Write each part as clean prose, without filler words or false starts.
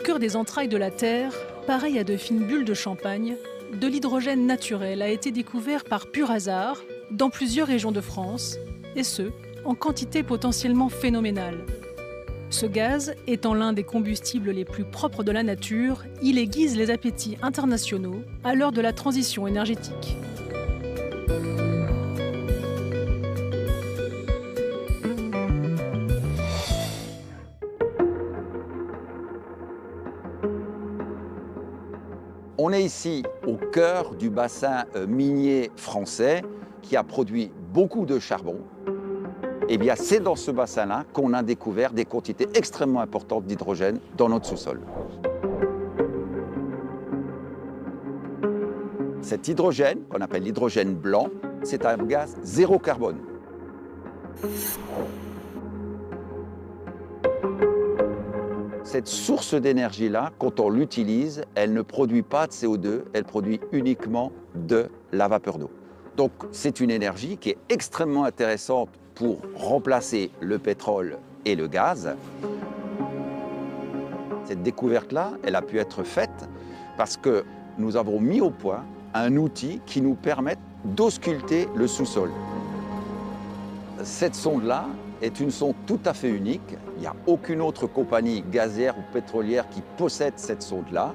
cœur des entrailles de la Terre, pareil à de fines bulles de champagne, de l'hydrogène naturel a été découvert par pur hasard dans plusieurs régions de France, et ce, en quantité potentiellement phénoménale. Ce gaz étant l'un des combustibles les plus propres de la nature, il aiguise les appétits internationaux à l'heure de la transition énergétique. On est ici au cœur du bassin minier français qui a produit beaucoup de charbon. Eh bien, c'est dans ce bassin-là qu'on a découvert des quantités extrêmement importantes d'hydrogène dans notre sous-sol. Cet hydrogène, qu'on appelle l'hydrogène blanc, c'est un gaz zéro carbone. Cette source d'énergie-là, quand on l'utilise, elle ne produit pas de CO2, elle produit uniquement de la vapeur d'eau. Donc c'est une énergie qui est extrêmement intéressante pour remplacer le pétrole et le gaz. Cette découverte-là, elle a pu être faite parce que nous avons mis au point un outil qui nous permet d'ausculter le sous-sol. Cette sonde-là est une sonde tout à fait unique. Il n'y a aucune autre compagnie gazière ou pétrolière qui possède cette sonde-là.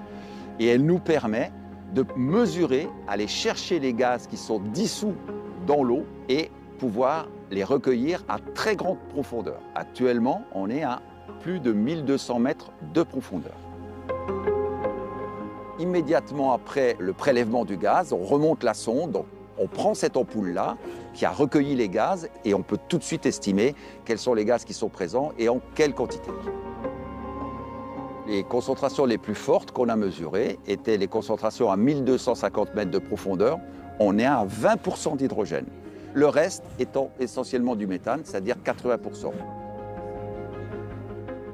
Et elle nous permet de mesurer, aller chercher les gaz qui sont dissous dans l'eau et pouvoir les recueillir à très grande profondeur. Actuellement, on est à plus de 1200 mètres de profondeur. Immédiatement après le prélèvement du gaz, on remonte la sonde, donc on prend cette ampoule-là qui a recueilli les gaz et on peut tout de suite estimer quels sont les gaz qui sont présents et en quelle quantité. Les concentrations les plus fortes qu'on a mesurées étaient les concentrations à 1250 mètres de profondeur. On est à 20% d'hydrogène. Le reste étant essentiellement du méthane, c'est-à-dire 80%.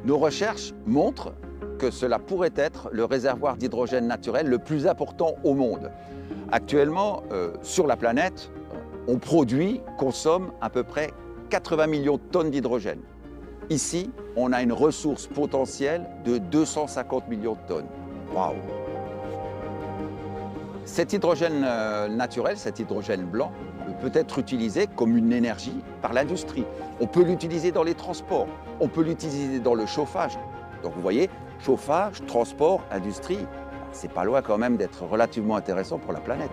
Nos recherches montrent que cela pourrait être le réservoir d'hydrogène naturel le plus important au monde. Actuellement, sur la planète, on produit, consomme à peu près 80 millions de tonnes d'hydrogène. Ici, on a une ressource potentielle de 250 millions de tonnes. Waouh! Cet hydrogène naturel, cet hydrogène blanc, peut être utilisé comme une énergie par l'industrie. On peut l'utiliser dans les transports, on peut l'utiliser dans le chauffage. Donc vous voyez, chauffage, transport, industrie, c'est pas loin quand même d'être relativement intéressant pour la planète.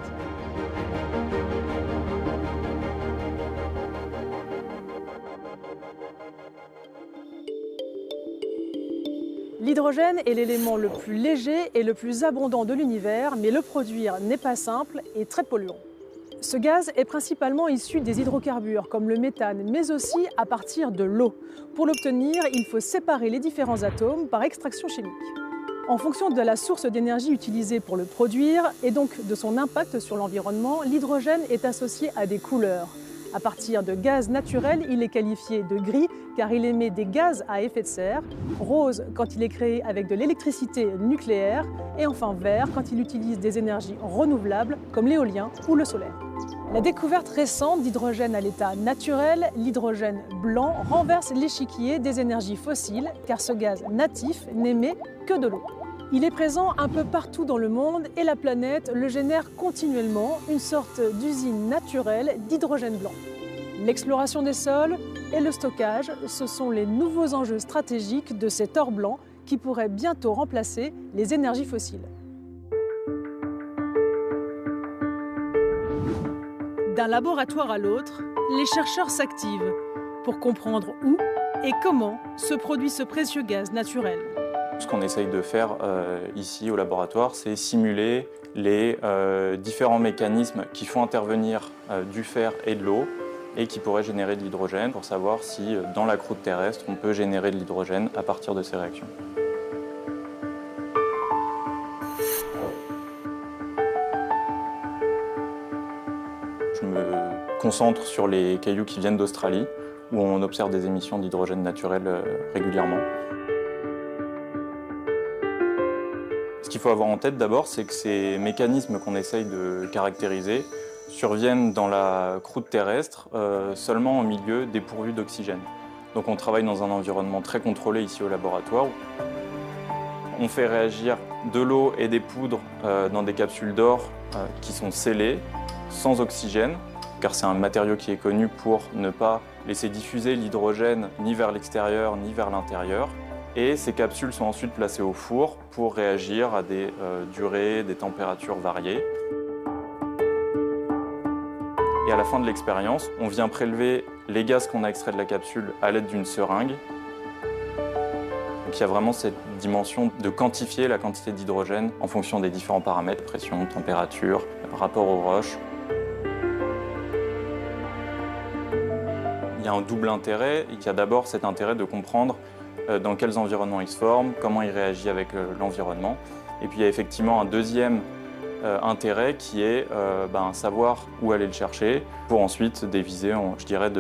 L'hydrogène est l'élément le plus léger et le plus abondant de l'univers, mais le produire n'est pas simple et très polluant. Ce gaz est principalement issu des hydrocarbures comme le méthane, mais aussi à partir de l'eau. Pour l'obtenir, il faut séparer les différents atomes par extraction chimique. En fonction de la source d'énergie utilisée pour le produire et donc de son impact sur l'environnement, l'hydrogène est associé à des couleurs. À partir de gaz naturel, il est qualifié de gris car il émet des gaz à effet de serre, rose quand il est créé avec de l'électricité nucléaire et enfin vert quand il utilise des énergies renouvelables comme l'éolien ou le solaire. La découverte récente d'hydrogène à l'état naturel, l'hydrogène blanc, renverse l'échiquier des énergies fossiles car ce gaz natif n'émet que de l'eau. Il est présent un peu partout dans le monde et la planète le génère continuellement, une sorte d'usine naturelle d'hydrogène blanc. L'exploration des sols et le stockage, ce sont les nouveaux enjeux stratégiques de cet or blanc qui pourrait bientôt remplacer les énergies fossiles. D'un laboratoire à l'autre, les chercheurs s'activent pour comprendre où et comment se produit ce précieux gaz naturel. Ce qu'on essaye de faire ici au laboratoire, c'est simuler les différents mécanismes qui font intervenir du fer et de l'eau et qui pourraient générer de l'hydrogène pour savoir si dans la croûte terrestre, on peut générer de l'hydrogène à partir de ces réactions. Je me concentre sur les cailloux qui viennent d'Australie, où on observe des émissions d'hydrogène naturel régulièrement. Ce qu'il faut avoir en tête d'abord, c'est que ces mécanismes qu'on essaye de caractériser surviennent dans la croûte terrestre seulement en milieu dépourvu d'oxygène. Donc on travaille dans un environnement très contrôlé ici au laboratoire. on fait réagir de l'eau et des poudres dans des capsules d'or qui sont scellées, sans oxygène, car c'est un matériau qui est connu pour ne pas laisser diffuser l'hydrogène ni vers l'extérieur ni vers l'intérieur. Et ces capsules sont ensuite placées au four pour réagir à des durées, des températures variées. Et à la fin de l'expérience, on vient prélever les gaz qu'on a extraits de la capsule à l'aide d'une seringue. Donc il y a vraiment cette dimension de quantifier la quantité d'hydrogène en fonction des différents paramètres, pression, température, rapport aux roches. Il y a un double intérêt. Il y a d'abord cet intérêt de comprendre dans quels environnements il se forme, comment il réagit avec l'environnement. Et puis il y a effectivement un deuxième intérêt qui est savoir où aller le chercher pour ensuite des visées, je dirais,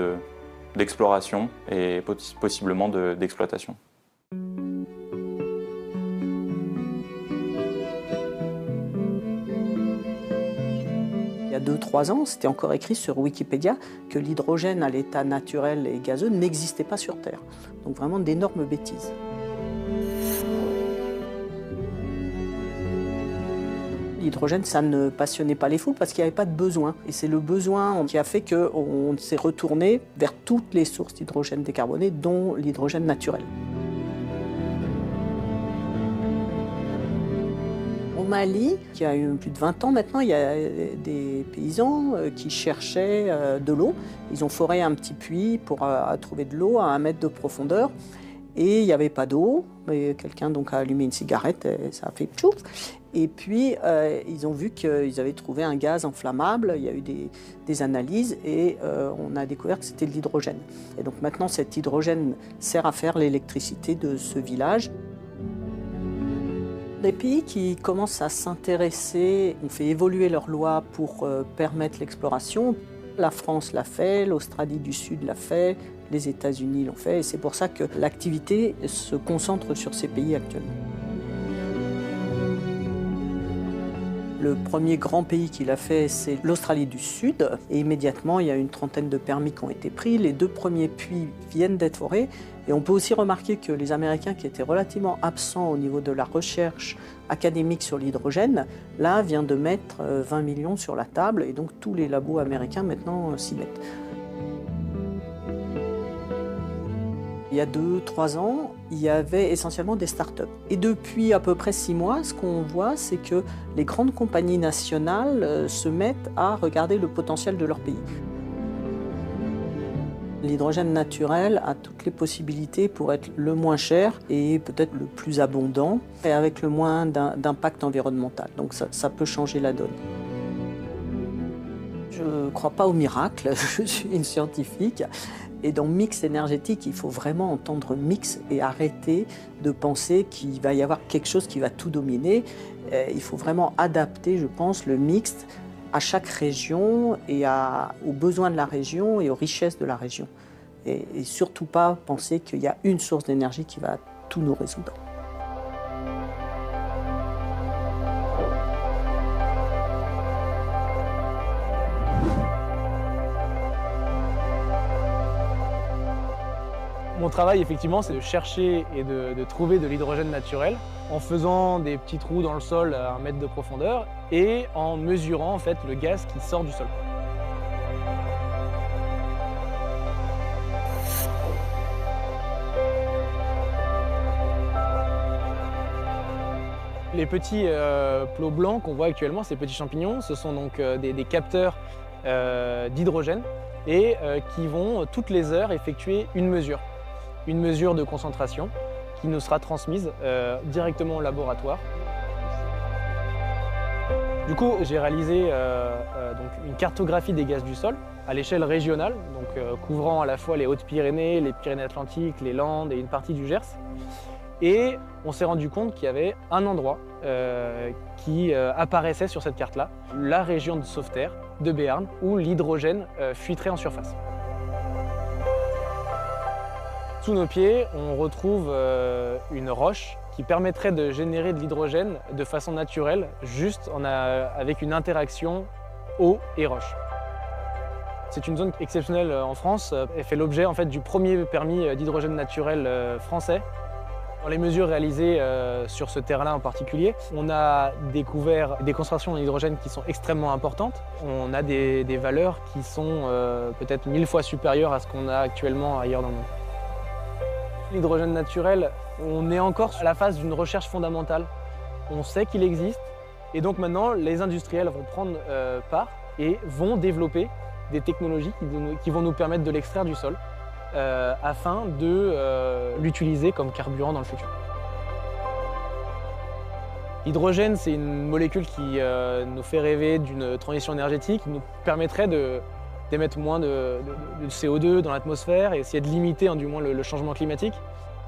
d'exploration et possiblement d'exploitation. Il y a 2-3 ans, c'était encore écrit sur Wikipédia que l'hydrogène à l'état naturel et gazeux n'existait pas sur Terre. Donc vraiment d'énormes bêtises. L'hydrogène, ça ne passionnait pas les foules parce qu'il n'y avait pas de besoin. Et c'est le besoin qui a fait qu'on s'est retourné vers toutes les sources d'hydrogène décarboné, dont l'hydrogène naturel. Au Mali, qui a eu plus de 20 ans maintenant, il y a des paysans qui cherchaient de l'eau. Ils ont foré un petit puits pour trouver de l'eau à 1 mètre de profondeur. Et il n'y avait pas d'eau. Quelqu'un donc a allumé une cigarette et ça a fait pchouf. Et puis, ils ont vu qu'ils avaient trouvé un gaz inflammable. Il y a eu des analyses et on a découvert que c'était de l'hydrogène. Et donc maintenant, cet hydrogène sert à faire l'électricité de ce village. Les pays qui commencent à s'intéresser ont fait évoluer leurs lois pour permettre l'exploration. La France l'a fait, l'Australie du Sud l'a fait, les États-Unis l'ont fait. Et c'est pour ça que l'activité se concentre sur ces pays actuellement. Le premier grand pays qui l'a fait, c'est l'Australie du Sud. Et immédiatement, il y a une trentaine de permis qui ont été pris. Les 2 premiers puits viennent d'être forés. Et on peut aussi remarquer que les Américains, qui étaient relativement absents au niveau de la recherche académique sur l'hydrogène, là, viennent de mettre 20 millions sur la table. Et donc, tous les labos américains, maintenant, s'y mettent. Il y a 2-3 ans, il y avait essentiellement des start-up. Et depuis à peu près 6 mois, ce qu'on voit, c'est que les grandes compagnies nationales se mettent à regarder le potentiel de leur pays. L'hydrogène naturel a toutes les possibilités pour être le moins cher et peut-être le plus abondant et avec le moins d'impact environnemental. Donc ça peut changer la donne. Je ne crois pas au miracle, je suis une scientifique. Et dans mix énergétique, il faut vraiment entendre mix et arrêter de penser qu'il va y avoir quelque chose qui va tout dominer. Il faut vraiment adapter, je pense, le mix à chaque région et aux besoins de la région et aux richesses de la région. Et surtout pas penser qu'il y a une source d'énergie qui va tout nous résoudre. Mon travail, effectivement, c'est de chercher et de trouver de l'hydrogène naturel en faisant des petits trous dans le sol à 1 mètre de profondeur et en mesurant en fait, le gaz qui sort du sol. Les petits plots blancs qu'on voit actuellement, ces petits champignons, ce sont donc des capteurs d'hydrogène et qui vont toutes les heures effectuer une mesure de concentration qui nous sera transmise directement au laboratoire. Du coup, j'ai réalisé donc une cartographie des gaz du sol à l'échelle régionale, donc couvrant à la fois les Hautes-Pyrénées, les Pyrénées-Atlantiques, les Landes et une partie du Gers. Et on s'est rendu compte qu'il y avait un endroit qui apparaissait sur cette carte-là, la région de Sauveterre, de Béarn, où l'hydrogène fuiterait en surface. Sous nos pieds, on retrouve une roche qui permettrait de générer de l'hydrogène de façon naturelle, juste avec une interaction eau et roche. C'est une zone exceptionnelle en France. Elle fait l'objet en fait, du premier permis d'hydrogène naturel français. Dans les mesures réalisées sur ce terrain-là en particulier, on a découvert des concentrations en hydrogène qui sont extrêmement importantes. On a des valeurs qui sont peut-être 1000 fois supérieures à ce qu'on a actuellement ailleurs dans le monde. L'hydrogène naturel, on est encore à la phase d'une recherche fondamentale. On sait qu'il existe et donc maintenant les industriels vont prendre part et vont développer des technologies qui vont nous permettre de l'extraire du sol afin de l'utiliser comme carburant dans le futur. L'hydrogène, c'est une molécule qui nous fait rêver d'une transition énergétique, qui nous permettrait d'émettre moins de CO2 dans l'atmosphère et essayer de limiter du moins le changement climatique.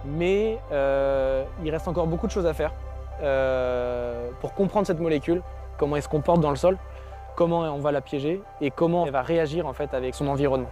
Mais il reste encore beaucoup de choses à faire pour comprendre cette molécule, comment elle se comporte dans le sol, comment on va la piéger et comment elle va réagir en fait avec son environnement.